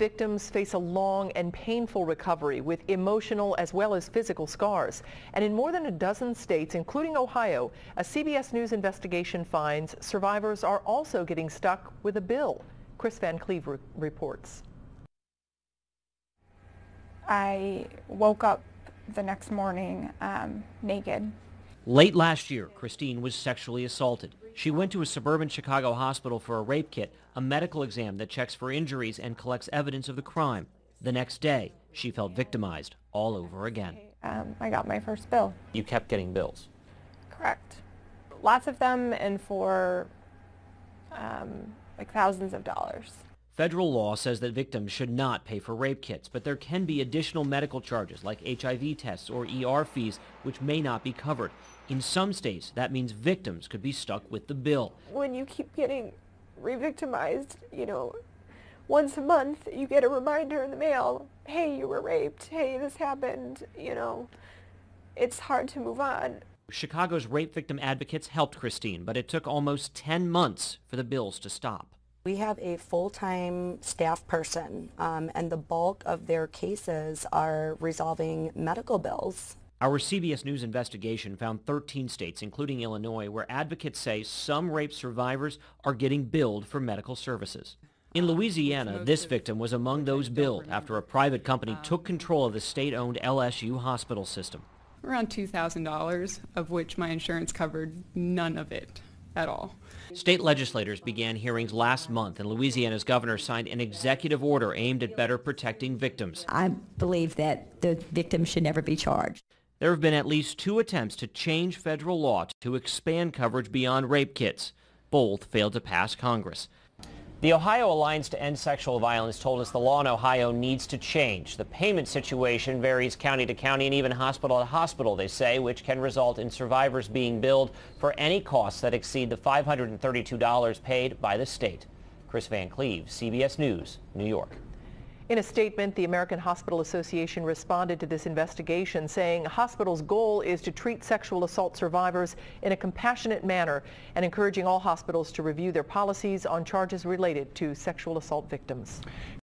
victims face a long and painful recovery with emotional as well as physical scars. And in more than a dozen states, including Ohio, a CBS News investigation finds survivors are also getting stuck with a bill. Chris Van Cleve reports. I woke up the next morning naked. Late last year, Christine was sexually assaulted. She went to a suburban Chicago hospital for a rape kit, a medical exam that checks for injuries and collects evidence of the crime. The next day, she felt victimized all over again. I got my first bill. You kept getting bills? Correct. Lots of them, and for like thousands of dollars. Federal law says that victims should not pay for rape kits, but there can be additional medical charges like HIV tests or ER fees, which may not be covered. In some states, that means victims could be stuck with the bill. When you keep getting re-victimized, once a month you get a reminder in the mail, hey, you were raped, hey, this happened, it's hard to move on. Chicago's rape victim advocates helped Christine, but it took almost 10 months for the bills to stop. We have a full-time staff person, and the bulk of their cases are resolving medical bills. Our CBS News investigation found 13 states, including Illinois, where advocates say some rape survivors are getting billed for medical services. In Louisiana, this victim was among those billed after a private company took control of the state-owned LSU hospital system. Around $2,000, of which my insurance covered none of it at all. State legislators began hearings last month, and Louisiana's governor signed an executive order aimed at better protecting victims. I believe that the victim should never be charged. There have been at least 2 attempts to change federal law to expand coverage beyond rape kits. Both failed to pass Congress. The Ohio Alliance to End Sexual Violence told us the law in Ohio needs to change. The payment situation varies county to county and even hospital to hospital, they say, which can result in survivors being billed for any costs that exceed the $532 paid by the state. Chris Van Cleve, CBS News, New York. In a statement, the American Hospital Association responded to this investigation, saying hospitals' goal is to treat sexual assault survivors in a compassionate manner and encouraging all hospitals to review their policies on charges related to sexual assault victims.